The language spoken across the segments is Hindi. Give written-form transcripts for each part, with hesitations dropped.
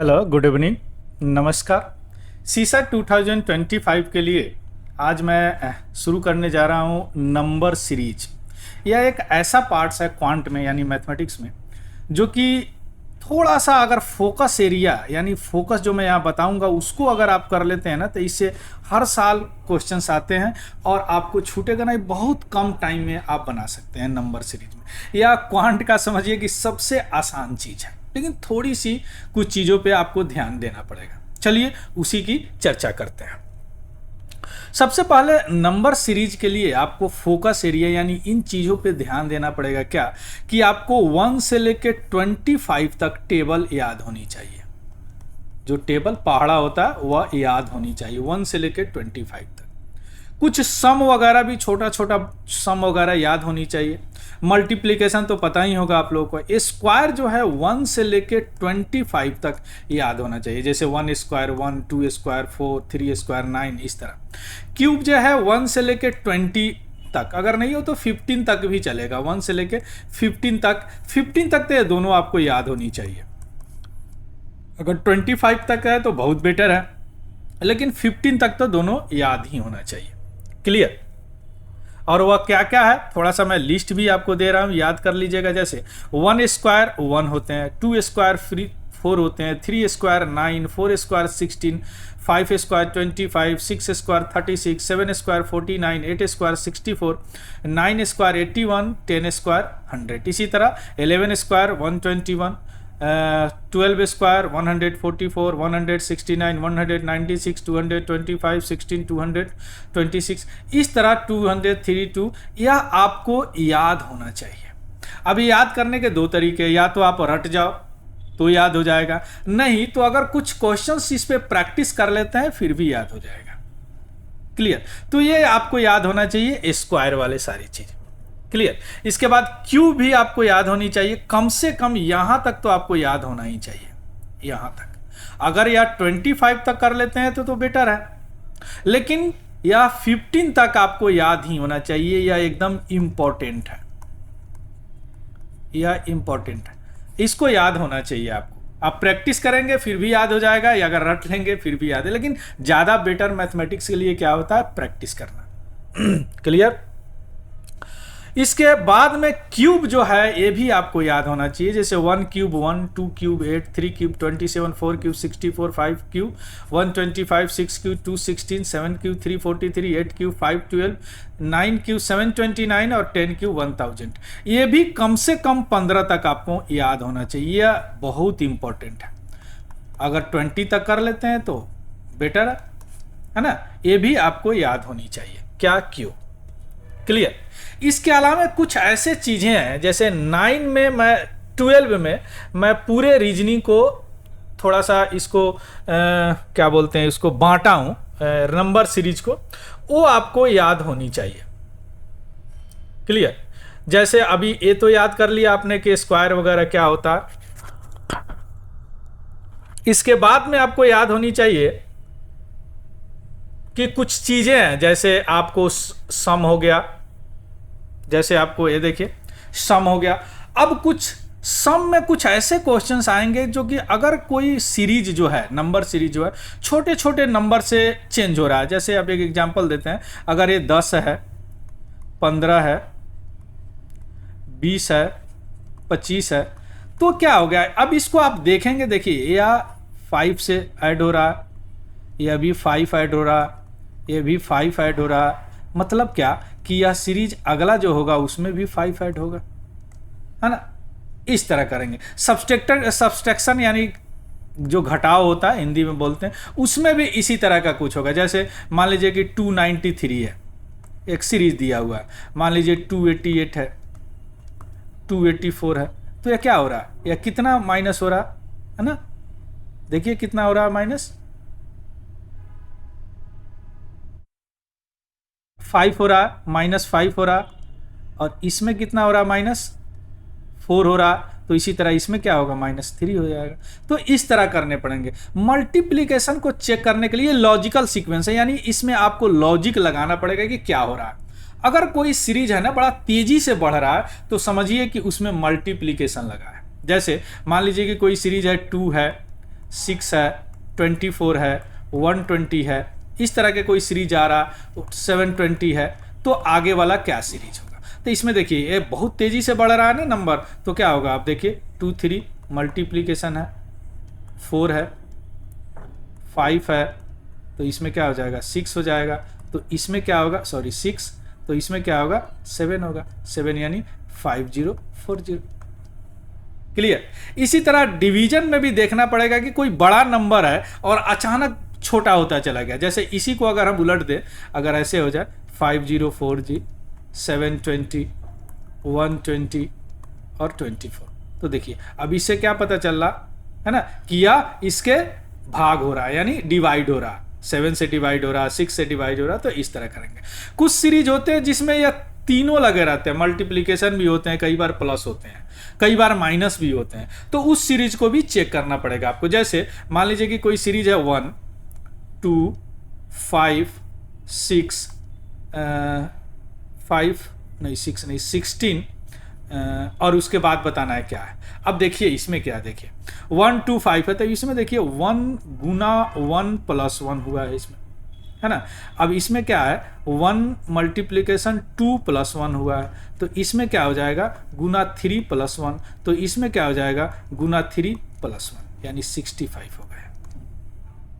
हेलो, गुड इवनिंग, नमस्कार। सीसा 2025 के लिए आज मैं शुरू करने जा रहा हूँ नंबर सीरीज। यह एक ऐसा पार्ट्स है क्वांट में यानी मैथमेटिक्स में जो कि थोड़ा सा अगर फोकस एरिया यानी फोकस जो मैं यहाँ बताऊंगा उसको अगर आप कर लेते हैं ना तो इससे हर साल क्वेश्चंस आते हैं और आपको छूटेगा नहीं। बहुत कम टाइम में आप बना सकते हैं नंबर सीरीज में। या क्वांट का समझिए कि सबसे आसान चीज़ है, लेकिन थोड़ी सी कुछ चीज़ों पे आपको ध्यान देना पड़ेगा। चलिए उसी की चर्चा करते हैं। सबसे पहले नंबर सीरीज के लिए आपको फोकस एरिया यानी इन चीज़ों पे ध्यान देना पड़ेगा। क्या कि आपको 1 से लेके 25 तक टेबल याद होनी चाहिए। जो टेबल पहाड़ा होता है वह याद होनी चाहिए 1 से लेके 25 तक। कुछ सम वगैरह भी छोटा छोटा सम वगैरह याद होनी चाहिए। मल्टीप्लिकेशन तो पता ही होगा आप लोगों को। स्क्वायर जो है 1 से लेके 25 तक याद होना चाहिए, जैसे 1 स्क्वायर 1, 2 स्क्वायर 4, 3 स्क्वायर 9, इस तरह। क्यूब जो है 1 से लेके 20 तक, अगर नहीं हो तो 15 तक भी चलेगा। 1 से लेके 15 तक तो ये दोनों आपको याद होनी चाहिए। अगर 25 तक है तो बहुत बेटर है, लेकिन 15 तक तो दोनों याद ही होना चाहिए। क्लियर? और वह क्या क्या है थोड़ा सा मैं लिस्ट भी आपको दे रहा हूं, याद कर लीजिएगा। जैसे 1 स्क्वायर 1 होते हैं, 2 स्क्वायर 4 होते हैं, 3 square 9, 4 square 16, 5 square 25, 6 square 36, 7 square 49, 8 square 64, 9 square 81, 10 square 100। इसी तरह 11 स्क्वायर 121, 12 स्क्वायर 144, 169, 196, 225, 16, 226, इस तरह 232। यह आपको याद होना चाहिए। अभी याद करने के दो तरीके, या तो आप रट जाओ तो याद हो जाएगा, नहीं तो अगर कुछ क्वेश्चंस इस पे प्रैक्टिस कर लेते हैं फिर भी याद हो जाएगा। क्लियर? तो ये आपको याद होना चाहिए स्क्वायर वाले सारी चीज। क्लियर? इसके बाद क्यूब भी आपको याद होनी चाहिए, कम से कम यहां तक तो आपको याद होना ही चाहिए, यहां तक। अगर यार 25 तक कर लेते हैं तो बेटर है, लेकिन या 15 तक आपको याद ही होना चाहिए। यह एकदम इंपॉर्टेंट है, यह इंपॉर्टेंट है, इसको याद होना चाहिए आपको। आप प्रैक्टिस करेंगे फिर भी याद हो जाएगा, या अगर रट लेंगे फिर भी याद है, लेकिन ज़्यादा बेटर मैथमेटिक्स के लिए क्या होता है, प्रैक्टिस करना। क्लियर? इसके बाद में क्यूब जो है ये भी आपको याद होना चाहिए, जैसे 1 cube 1, 2 cube 8, 3 cube 27, 4 cube 64, 5 cube 125, 6 cube 216, 7 cube 343, 8 cube 512, 9 cube 729 और 10 क्यूब 1000। ये भी कम से कम 15 तक आपको याद होना चाहिए, यह बहुत इंपॉर्टेंट है। अगर 20 तक कर लेते हैं तो बेटर है ना। ये भी आपको याद होनी चाहिए, क्या क्यों। क्लियर? इसके अलावा कुछ ऐसे चीज़ें हैं, जैसे 9 में मैं 12 में मैं पूरे रीजनिंग को थोड़ा सा इसको क्या बोलते हैं, इसको बांटा हूँ नंबर सीरीज को, वो आपको याद होनी चाहिए। क्लियर? जैसे अभी ये तो याद कर लिया आपने कि स्क्वायर वगैरह क्या होता है। इसके बाद में आपको याद होनी चाहिए कि कुछ चीज़ें हैं, जैसे आपको सम हो गया, जैसे आपको ये देखिए सम हो गया। अब कुछ सम में कुछ ऐसे क्वेश्चंस आएंगे जो कि अगर कोई सीरीज जो है, नंबर सीरीज जो है, छोटे छोटे नंबर से चेंज हो रहा है। जैसे अब एक एग्जांपल देते हैं, अगर ये 10 है, 15 है, 20 है, 25 है, तो क्या हो गया। अब इसको आप देखेंगे, देखिए या 5 से ऐड हो रहा, यह भी 5 ऐड हो रहा, ये भी 5 ऐड हो रहा। मतलब क्या कि यह सीरीज अगला जो होगा उसमें भी 5 ऐड होगा, है ना। इस तरह करेंगे। सब्सट्रैक्शन यानी जो घटाव होता है, हिंदी में बोलते हैं, उसमें भी इसी तरह का कुछ होगा। जैसे मान लीजिए कि 293 है, एक सीरीज दिया हुआ है। मान लीजिए 288 है, 284 है, तो यह क्या हो रहा है, यह कितना माइनस हो रहा है ना। देखिए कितना हो रहा है, माइनस 5 हो रहा, -5 हो रहा, और इसमें कितना हो रहा, -4 हो रहा। तो इसी तरह इसमें क्या होगा, -3 हो जाएगा। तो इस तरह करने पड़ेंगे। मल्टीप्लिकेशन को चेक करने के लिए लॉजिकल सीक्वेंस है, यानी इसमें आपको लॉजिक लगाना पड़ेगा कि क्या हो रहा है। अगर कोई सीरीज है ना बड़ा तेजी से बढ़ रहा है तो समझिए कि उसमें मल्टीप्लिकेशन लगा है। जैसे मान लीजिए कि कोई सीरीज है 2 है, 6 है, 24 है, 120 है, इस तरह के कोई सीरीज आ रहा, 720 है, तो आगे वाला क्या सीरीज होगा। तो इसमें देखिए ये बहुत तेज़ी से बढ़ रहा है ना नंबर, तो क्या होगा आप देखिए 2 3 मल्टीप्लीकेशन है, 4 है, 5 है, तो इसमें क्या हो जाएगा 6 हो जाएगा, तो इसमें क्या होगा, सॉरी 6, तो इसमें क्या होगा 7 होगा, 7 यानी 5040। क्लियर। इसी तरह डिवीजन में भी देखना पड़ेगा कि कोई बड़ा नंबर है और अचानक छोटा होता चला गया। जैसे इसी को अगर हम उलट दें, अगर ऐसे हो जाए 504G, 720, 120 और 24, तो देखिए अब इससे क्या पता चल रहा है ना कि या इसके भाग हो रहा है, यानी डिवाइड हो रहा है, 7 से डिवाइड हो रहा है, 6 से डिवाइड हो रहा है, तो इस तरह करेंगे। कुछ सीरीज होते हैं जिसमें यह तीनों लगे रहते हैं, मल्टीप्लिकेशन भी होते हैं, कई बार प्लस होते हैं, कई बार माइनस भी होते हैं, तो उस सीरीज को भी चेक करना पड़ेगा आपको। जैसे मान लीजिए कि कोई सीरीज है 1 2 5 6 5 नहीं 6 नहीं 16 और उसके बाद बताना है क्या है। अब देखिए इसमें क्या है, देखिए 1 2 5 है, तो इसमें देखिए 1 गुना 1 प्लस 1 हुआ है इसमें, है ना। अब इसमें क्या है 1 मल्टीप्लिकेशन 2 प्लस 1 हुआ है, तो इसमें क्या हो जाएगा गुना 3 प्लस 1, तो इसमें क्या हो जाएगा गुना 3 प्लस 1 यानी 65 हो गया।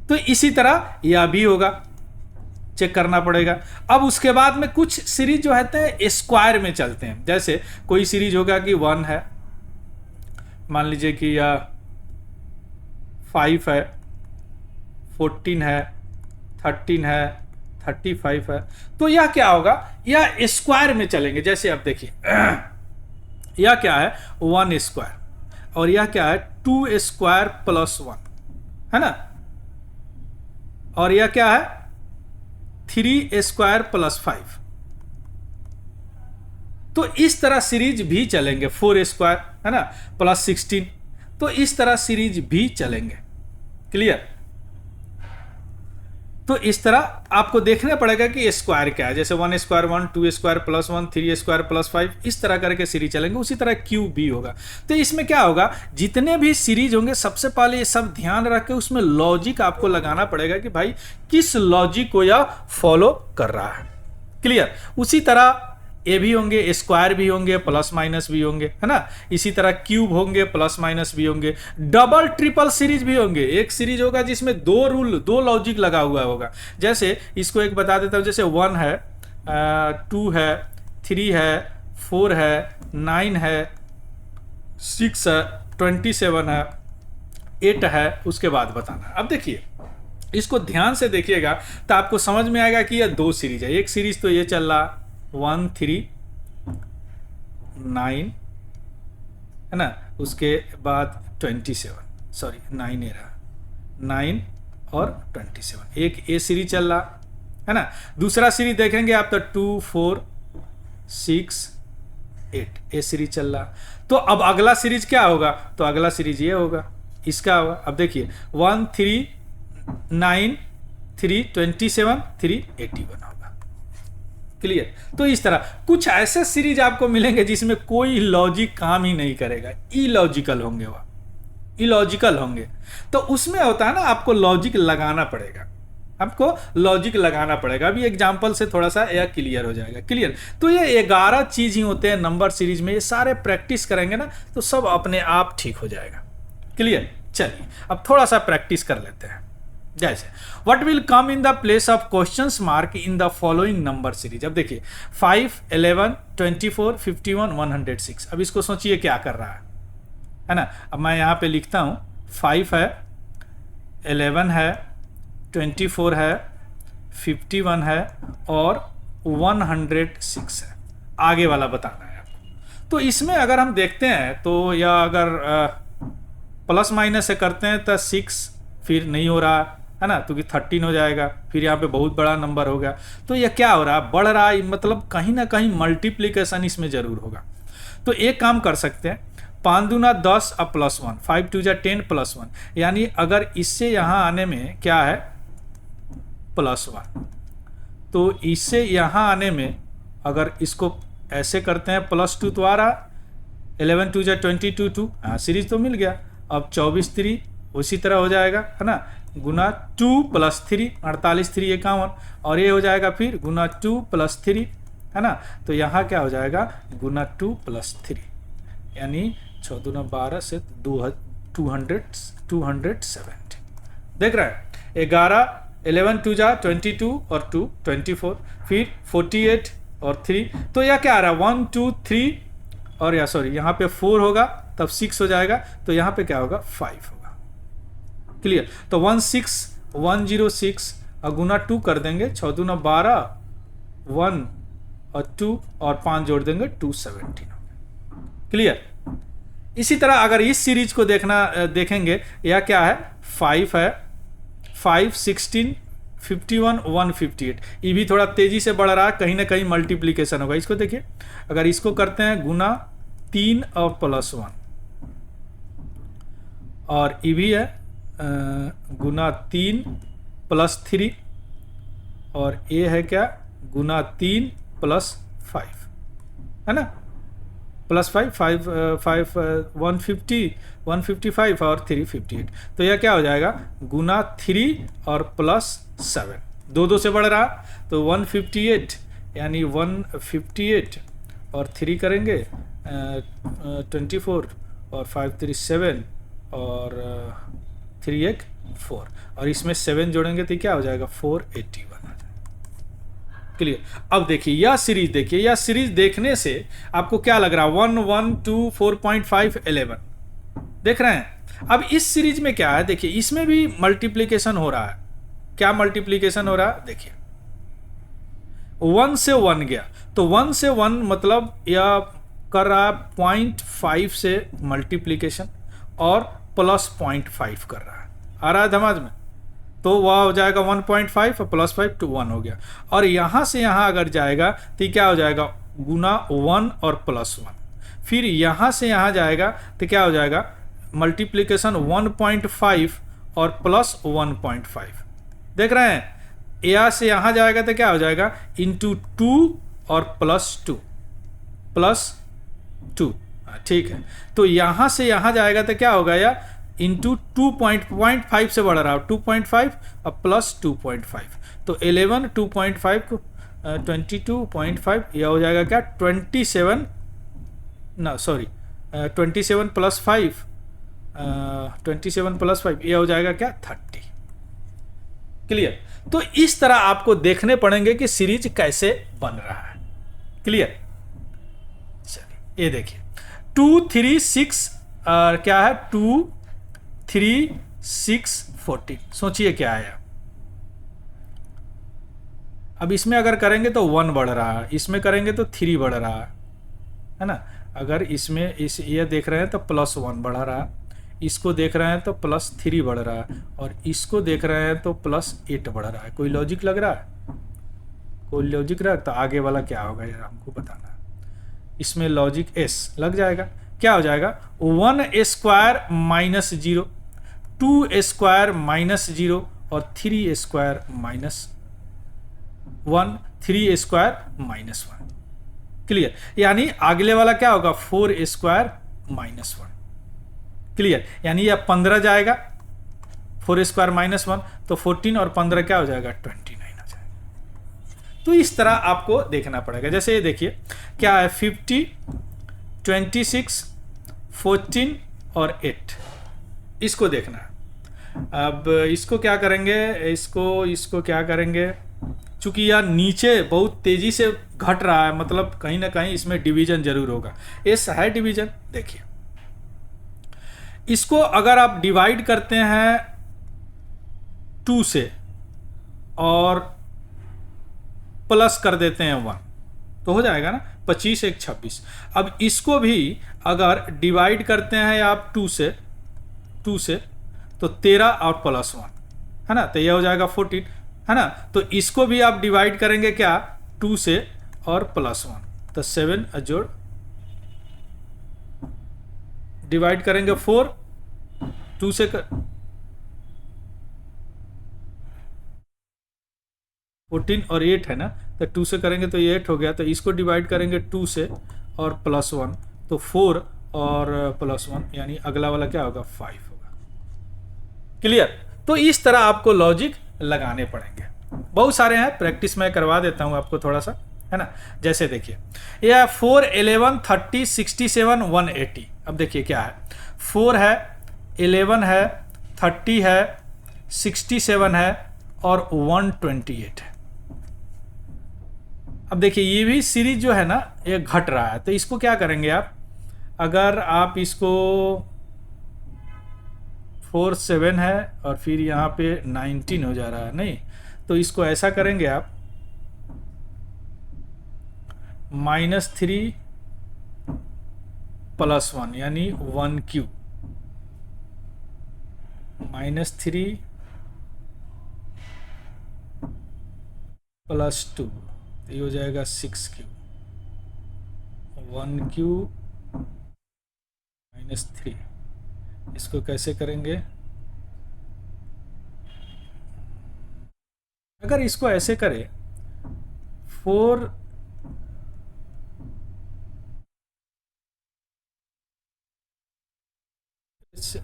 तो इसी तरह यह भी होगा, चेक करना पड़ेगा। अब उसके बाद में कुछ सीरीज जो होते हैं स्क्वायर में चलते हैं। जैसे कोई सीरीज होगा कि 1 है, मान लीजिए कि या 5 है, 14 है, 13 है, 35 है, तो यह क्या होगा, यह स्क्वायर में चलेंगे। जैसे अब देखिए यह क्या है 1 स्क्वायर और यह क्या है 2 स्क्वायर प्लस 1, है ना, और यह क्या है 3 स्क्वायर प्लस 5। तो इस तरह सीरीज भी चलेंगे, 4 स्क्वायर, है ना, प्लस 16, तो इस तरह सीरीज भी चलेंगे। क्लियर। तो इस तरह आपको देखना पड़ेगा कि स्क्वायर क्या है। जैसे 1 square 1, 2 square plus 1, 3 square plus 5, इस तरह करके सीरीज चलेंगे। उसी तरह क्यूब भी होगा। तो इसमें क्या होगा, जितने भी सीरीज होंगे सबसे पहले ये सब ध्यान रख के उसमें लॉजिक आपको लगाना पड़ेगा कि भाई किस लॉजिक को यह फॉलो कर रहा है। क्लियर। उसी तरह ए भी होंगे, स्क्वायर भी होंगे, प्लस माइनस भी होंगे, है ना। इसी तरह क्यूब होंगे, प्लस माइनस भी होंगे, डबल ट्रिपल सीरीज भी होंगे। एक सीरीज होगा जिसमें 2 रूल 2 लॉजिक लगा हुआ होगा। जैसे इसको एक बता देता हूँ, जैसे 1 है, 2 है, 3 है, 4 है, 9 है, 6 है, 27 है, 8 है, उसके बाद बताना है। अब देखिए इसको ध्यान से देखिएगा तो आपको समझ में आएगा कि यह 2 सीरीज है। एक सीरीज तो ये चल रहा 1 3 9, है ना, उसके बाद 27, सॉरी 9 ए रहा, 9 और 27, एक ए सीरीज चल रहा, है ना। दूसरा सीरीज देखेंगे आप तो 2 4 6 8 ए सीरीज चल रहा। तो अब अगला सीरीज क्या होगा, तो अगला सीरीज ये होगा, इसका होगा। अब देखिए 1 3 9 3 27 3 81 होगा। क्लियर। तो इस तरह कुछ ऐसे सीरीज आपको मिलेंगे जिसमें कोई लॉजिक काम ही नहीं करेगा, इलॉजिकल होंगे, वह इलॉजिकल होंगे। तो उसमें होता है ना आपको लॉजिक लगाना पड़ेगा, आपको लॉजिक लगाना पड़ेगा। अभी एग्जांपल से थोड़ा सा यह क्लियर हो जाएगा। क्लियर। तो ये 11 चीज ही होते हैं नंबर सीरीज में, ये सारे प्रैक्टिस करेंगे ना तो सब अपने आप ठीक हो जाएगा। क्लियर। चलिए अब थोड़ा सा प्रैक्टिस कर लेते हैं। जैसे what will come in the place of questions mark in the following number series. अब देखिए 5 11 24 51 106। अब इसको सोचिए क्या कर रहा है ना। अब मैं यहाँ पे लिखता हूँ 5 है, 11 है, 24 है, 51 है और 106 है। आगे वाला बताना है आपको। तो इसमें अगर हम देखते हैं तो या अगर प्लस माइनस से करते हैं तो 6 फिर नहीं हो रहा है ना, क्योंकि 13 हो जाएगा, फिर यहाँ पे बहुत बड़ा नंबर हो गया। तो यह क्या हो रहा है, बढ़ रहा है, मतलब कहीं ना कहीं मल्टीप्लिकेशन इसमें जरूर होगा। तो एक काम कर सकते हैं, 5 दूना 10 और प्लस 1, 5 2 जा 10 प्लस 1, यानी अगर इससे यहाँ आने में क्या है प्लस 1, तो इससे यहाँ आने में अगर इसको ऐसे करते हैं प्लस 2 तो आ रहा, 11 2 जा 22 2, हाँ सीरीज तो मिल गया। अब 24 3 उसी तरह हो जाएगा, है ना, गुना 2 + 3, 48 3 51, और ये हो जाएगा फिर गुना 2 + 3, है ना। तो यहाँ क्या हो जाएगा, गुना 2 + 3, यानी 6 दूना 12 से 270। देख रहे हैं, 11 11 2 जा 22 और 2 24, फिर 48 और 3, तो यह क्या आ रहा है 1 2 3, और या सॉरी यहाँ पे 4 होगा तब 6 हो जाएगा, तो यहाँ पे क्या होगा 5 होगा। क्लियर। तो 16106 और गुना 2 कर देंगे, 6 दूना 12, 1 और 2 और 5 जोड़ देंगे 217। क्लियर। इसी तरह अगर इस सीरीज को देखेंगे, यह क्या है 5 है, 5 16 51 158, ये भी थोड़ा तेजी से बढ़ रहा है, कहीं ना कहीं मल्टीप्लीकेशन होगा। इसको देखिए, अगर इसको करते हैं गुना 3 और +1, और ये भी है गुना 3 + 3, और ये है क्या गुना 3 + 5, है ना, +5 5 5 150 155 और 358, तो यह क्या हो जाएगा गुना 3 और +7, 2 से बढ़ रहा, तो 158, यानी 158 और 3 करेंगे 24 और 5 3 7 और 3 1 4, और इसमें 7 जोड़ेंगे तो क्या हो जाएगा 481। क्लियर। अब देखिए यह सीरीज, देखिए यह सीरीज देखने से आपको क्या लग रहा है 1 1 2 4.5 11, देख रहे हैं। अब इस सीरीज में क्या है, देखिए इसमें भी मल्टीप्लिकेशन हो रहा है। क्या मल्टीप्लिकेशन हो रहा है, देखिए 1 से 1 गया, तो 1 से 1 मतलब यह कर रहा है 0.5 से मल्टीप्लिकेशन और +0.5 कर रहा है, आ रहा है समझ में, तो वह हो जाएगा 1.5 और +5 to 1 हो गया। और यहाँ से यहाँ अगर जाएगा तो क्या हो जाएगा गुना 1 और +1, फिर यहाँ से यहाँ जाएगा तो क्या हो जाएगा मल्टीप्लिकेशन 1.5 और +1.5, देख रहे हैं। यहाँ से यहाँ जाएगा तो क्या हो जाएगा इंटू 2 और +2, ठीक है। तो यहाँ से यहाँ जाएगा तो क्या होगा या इंटू 2.5 से बढ़ रहा है 2.5 और +2.5, तो 11 2.5 को 22.5, यह हो जाएगा क्या 27, ना सॉरी 27 + 5 27 + 5, यह हो जाएगा क्या 30। क्लियर। तो इस तरह आपको देखने पड़ेंगे कि सीरीज कैसे बन रहा है। क्लियर। चलिए ये देखिए 2 3 6 क्या है 2 3 6 14, सोचिए क्या आया। अब इसमें अगर करेंगे तो 1 बढ़ रहा है, इसमें करेंगे तो 3 बढ़ रहा है ना। अगर इसमें ये देख रहे हैं तो +1 बढ़ रहा है, इसको देख रहे हैं तो +3 बढ़ रहा है, और इसको देख रहे हैं तो +8 बढ़ रहा है। कोई लॉजिक लग रहा है, कोई लॉजिक रहा तो आगे वाला क्या होगा यार हमको बताना है। इसमें लॉजिक एस लग जाएगा, क्या हो जाएगा 1² - 0, 2² - 0 और 3² - 1, 3² - 1। क्लियर। यानी अगले वाला क्या होगा 4² - 1। क्लियर। यानी यह 15 जाएगा, 4² - 1 तो 14 और 15 क्या हो जाएगा 29 हो जाएगा। तो इस तरह आपको देखना पड़ेगा। जैसे ये देखिए क्या है 50 26 14 और 8, इसको देखना है। अब इसको क्या करेंगे, इसको क्या करेंगे, चूंकि यह नीचे बहुत तेजी से घट रहा है, मतलब कहीं ना कहीं इसमें डिवीजन जरूर होगा। एस है डिवीजन, देखिए इसको अगर आप डिवाइड करते हैं 2 से और प्लस कर देते हैं 1 तो हो जाएगा ना 25 1 26। अब इसको भी अगर डिवाइड करते हैं आप 2 से तो 13 और +1 है ना, तो यह हो जाएगा 14 है ना। तो इसको भी आप डिवाइड करेंगे क्या 2 से और +1 तो 7 जोड़ डिवाइड करेंगे 4 2 से 14 और 8 है ना, तो 2 से करेंगे तो ये 8 हो गया। तो इसको डिवाइड करेंगे 2 से और +1 तो 4 और +1 यानी अगला वाला क्या होगा 5 होगा। क्लियर। तो इस तरह आपको लॉजिक लगाने पड़ेंगे, बहुत सारे हैं, प्रैक्टिस मैं करवा देता हूं आपको थोड़ा सा, है ना। जैसे देखिए यह 4, 11, 30, 67, 180। अब देखिए क्या है, 4 है, 11 है, 30 है, 67 है और 128 है। अब देखिए ये भी सीरीज जो है ना ये घट रहा है, तो इसको क्या करेंगे आप, अगर आप इसको 4, 7 है और फिर यहाँ पे 19 हो जा रहा है, नहीं तो इसको ऐसा करेंगे आप -3 + 1 यानी 1Q, -3 + 2 तो ये हो जाएगा 6Q, 1Q -3। इसको कैसे करेंगे, अगर इसको ऐसे करें 4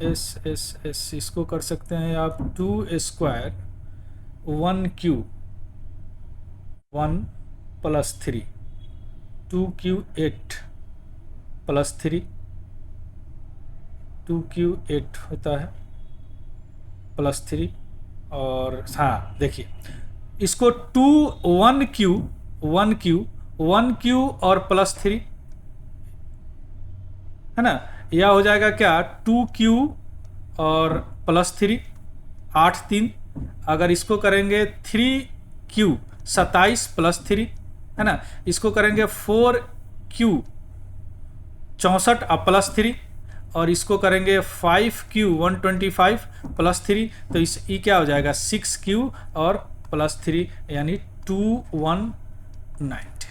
एस इसको कर सकते हैं आप 2² 1Q 1 + 3 2Q 8 + 3 2Q 8 होता है +3 और हाँ देखिए इसको 1Q और +3 है ना, यह हो जाएगा क्या 2Q और +3 8 3। अगर इसको करेंगे 3Q 27 +3 है ना, इसको करेंगे 4Q 64 और +3 और इसको करेंगे 5Q 125 +3 तो इस ये क्या हो जाएगा 6Q और +3 यानी 2119।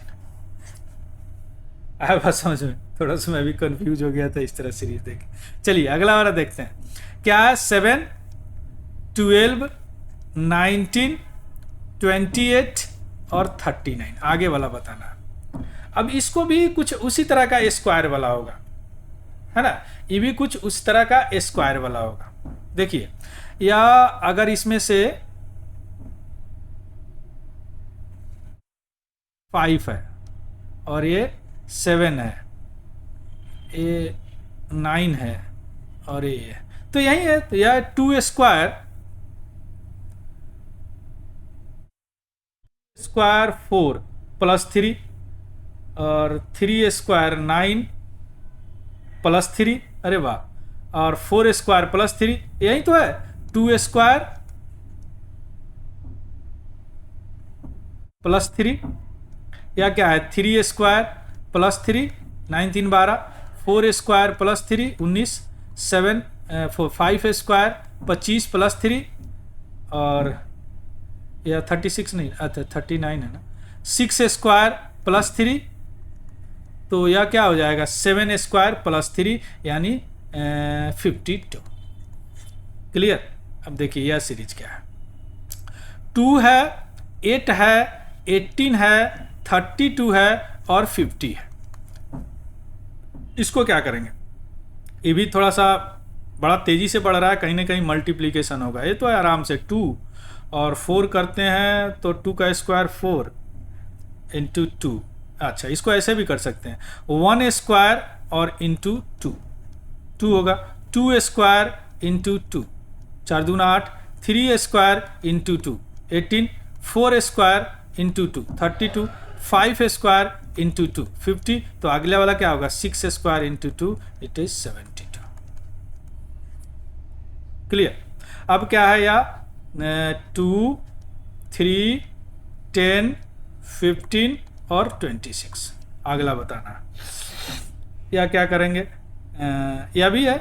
आया बात समझ में, थोड़ा सा मैं भी कंफ्यूज हो गया था इस तरह सीरीज देख। चलिए अगला वाला देखते हैं क्या है, 7, 12, 19, 28 और 39 आगे वाला बताना। अब इसको भी कुछ उसी तरह का स्क्वायर वाला होगा, है ना, ये भी कुछ उस तरह का स्क्वायर वाला होगा। देखिए या अगर इसमें से 5 है और ये 7 है, ये 9 है और ये है, तो यही है, तो यह 2² स्क्वायर 4 +3 और 3² 9 +3, अरे वाह, और 4² +3 यही तो है 2² +3 या क्या है 3² +3 9 3 12 4² +3 19 7 5² 25 +3 और या 36 नहीं, अच्छा 39 है ना, 6² +3 तो यह क्या हो जाएगा 7² +3 यानी 52। क्लियर। अब देखिए यह सीरीज क्या है, 2 है, 8 है, 18 है, 32 है और 50 है। इसको क्या करेंगे, ये भी थोड़ा सा बड़ा तेजी से बढ़ रहा है, कहीं ना कहीं मल्टीप्लीकेशन होगा, ये तो है आराम से 2 और 4 करते हैं तो 2² 4 × 2, अच्छा इसको ऐसे भी कर सकते हैं 1² और × 2 होगा 2² × 2 4 दूना 8 3² × 2 18 4² × 2 32 5² × 2 50 तो अगले वाला क्या होगा 6² × 2 इट इज 72। क्लियर। अब क्या है या 2 3 10 15 और 26 अगला बताना, या क्या करेंगे यह भी है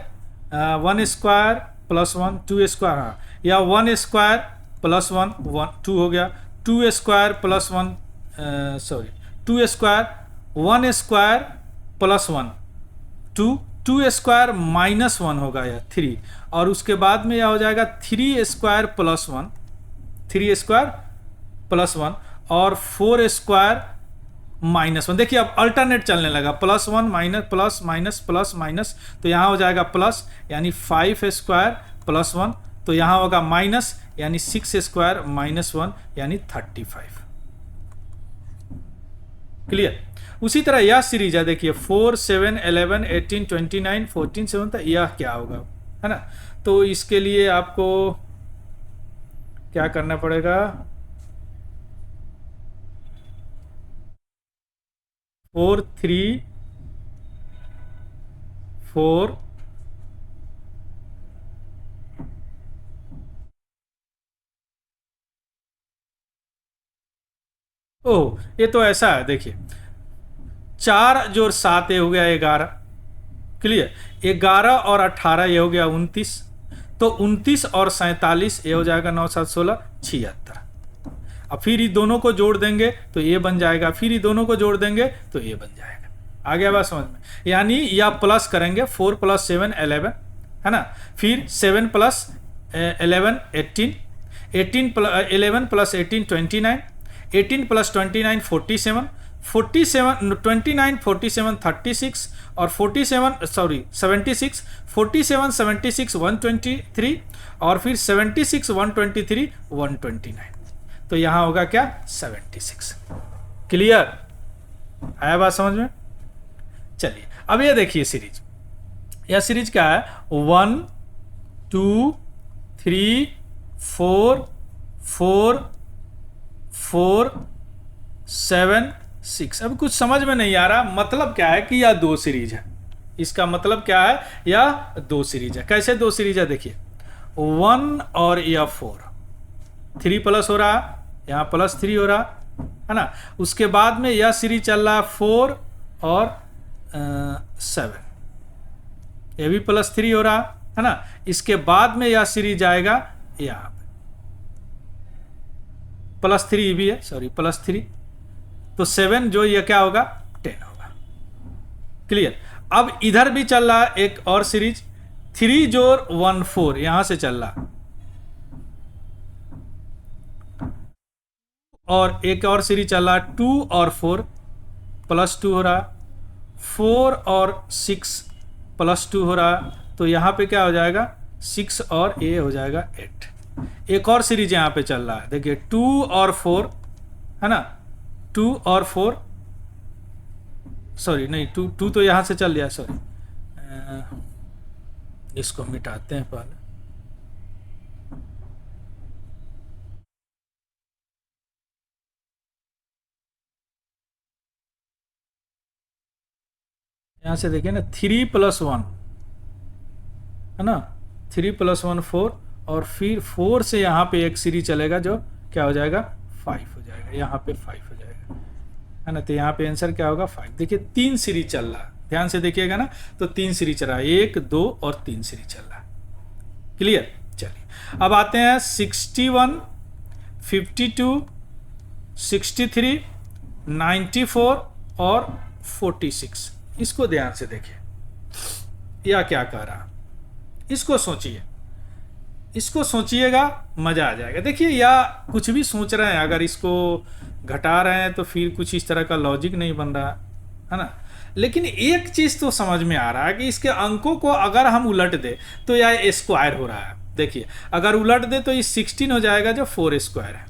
1² + 1 2², हाँ या 1² + 1 2 हो गया 2² + 1 सॉरी 2² 1² + 1 2 2² -1 होगा या 3 और उसके बाद में यह हो जाएगा 3² + 1 3² + 1 और 4² -1। देखिए अब अल्टरनेट चलने लगा +1 प्लस माइनस प्लस माइनस, तो यहाँ हो जाएगा प्लस यानी 5² + 1 तो यहाँ होगा माइनस, यानी 6 स्क्वायर माइनस 1 यानी 35। क्लियर। उसी तरह यह सीरीज है, देखिए 4 7 11 18 29 14 7 तक, यह क्या होगा, है ना। तो इसके लिए आपको क्या करना पड़ेगा, 4 3 4 ओह, ये तो ऐसा है, देखिए 4 जोड़ 7 ये हो गया 11। क्लियर। 11 और 18 ये हो गया 29। तो 29 और 47 ये हो जाएगा 9 7 16 76। अब फिर ये दोनों को जोड़ देंगे तो ये बन जाएगा, फिर ये दोनों को जोड़ देंगे तो ये बन जाएगा। आ गया बात समझ में। यानी या प्लस करेंगे 4 + 7 11, है ना। फिर 7 + 11 18, 11 + 18 29, 18 + 29 47, 29 47 36 और 76 47 76 123 और फिर 76 123 129। तो यहां होगा क्या, 76। क्लियर, आया बात समझ में। चलिए अब ये देखिए सीरीज, यह सीरीज क्या है, 1 2 3 4 4 4 7 6। अब कुछ समझ में नहीं आ रहा, मतलब क्या है कि यह 2 सीरीज है। इसका मतलब क्या है, यह 2 सीरीज है। कैसे 2 सीरीज है, देखिए 1 और यह 4, 3 प्लस हो रहा, यहाँ +3 हो रहा, है ना। उसके बाद में यह सीरीज चल रहा 4 और 7, ये भी +3 हो रहा, है ना। इसके बाद में यह सीरीज आएगा यहाँ पे +3 भी है, सॉरी +3, तो 7 जो ये क्या होगा 10 होगा। क्लियर। अब इधर भी चल रहा एक और सीरीज 3 जोड़ 1 4, यहां से चल रहा, और एक और सीरीज चल रहा 2 और 4 +2 हो रहा, 4 और 6 +2 हो रहा। तो यहाँ पे क्या हो जाएगा 6 और ये हो जाएगा 8। एक और सीरीज यहाँ पे चल रहा है, देखिए 2 और 4, है ना, 2 और 4, सॉरी नहीं 2 तो यहाँ से चल गया, सॉरी इसको मिटाते हैं पहले। यहाँ से देखिए ना 3 + 1, है ना, 3 + 1 4, और फिर 4 से यहाँ पे एक सीरीज चलेगा जो क्या हो जाएगा 5 हो जाएगा, यहाँ पे 5 हो जाएगा, है ना। तो यहाँ पे आंसर क्या होगा 5। देखिए 3 सीरीज चल रहा है, ध्यान से देखिएगा ना, तो 3 सीरीज चल रहा है, 1 2 और 3 सीरीज चल रहा है। क्लियर। चलिए अब आते हैं 61 52 63 94 और 46। इसको ध्यान से देखिए, यह क्या कह रहा, इसको सोचिए, इसको सोचिएगा, मजा आ जाएगा। देखिए या कुछ भी सोच रहे हैं, अगर इसको घटा रहे हैं तो फिर कुछ इस तरह का लॉजिक नहीं बन रहा, है ना। लेकिन एक चीज तो समझ में आ रहा है कि इसके अंकों को अगर हम उलट दे तो यह स्क्वायर हो रहा है। देखिए अगर उलट दे तो ये 16 हो जाएगा जो 4 स्क्वायर है,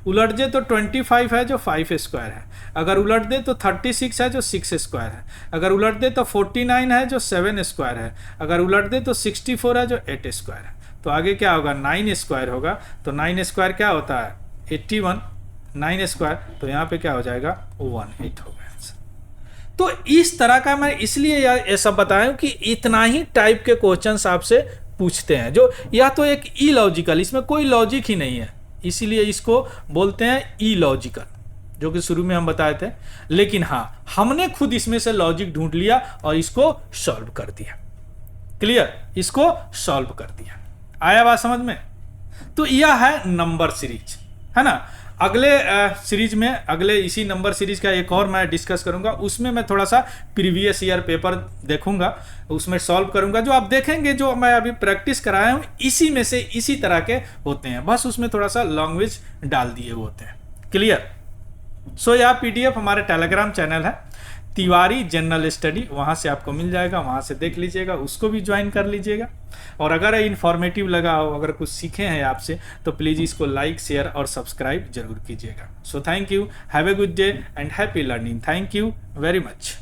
उलट दे तो 25 है जो 5 स्क्वायर है, अगर उलट दे तो 36 है जो 6 स्क्वायर है, अगर उलट दे तो 49 है जो 7 स्क्वायर है, अगर उलट दे तो 64 है जो 8 स्क्वायर है। तो आगे क्या होगा 9 स्क्वायर होगा, तो 9 स्क्वायर क्या होता है 81, 9 स्क्वायर, तो यहाँ पे क्या हो जाएगा 18 होगा। तो इस तरह का मैं इसलिए ये सब बताया कि इतना ही टाइप के क्वेश्चंस आपसे पूछते हैं जो या तो एक ई लॉजिकल, इसमें कोई लॉजिक ही नहीं है, इसीलिए इसको बोलते हैं ई लॉजिकल, जो कि शुरू में हम बताए थे। लेकिन हाँ, हमने खुद इसमें से लॉजिक ढूंढ लिया और इसको सॉल्व कर दिया। क्लियर, इसको सॉल्व कर दिया। आया बात समझ में। तो यह है नंबर सीरीज, है ना। अगले सीरीज में, अगले इसी नंबर सीरीज का एक और मैं डिस्कस करूंगा, उसमें मैं थोड़ा सा प्रीवियस ईयर पेपर देखूंगा, उसमें सॉल्व करूंगा। जो आप देखेंगे जो मैं अभी प्रैक्टिस कराया हूं इसी में से इसी तरह के होते हैं, बस उसमें थोड़ा सा लैंग्वेज डाल दिए होते हैं। क्लियर। सो यह PDF हमारे टेलीग्राम चैनल है, तिवारी जनरल स्टडी, वहाँ से आपको मिल जाएगा, वहाँ से देख लीजिएगा, उसको भी ज्वाइन कर लीजिएगा। और अगर इन्फॉर्मेटिव लगा हो, अगर कुछ सीखे हैं आपसे, तो प्लीज़ इसको लाइक, शेयर और सब्सक्राइब जरूर कीजिएगा। So thank you, have a good day and happy learning. Thank you very much.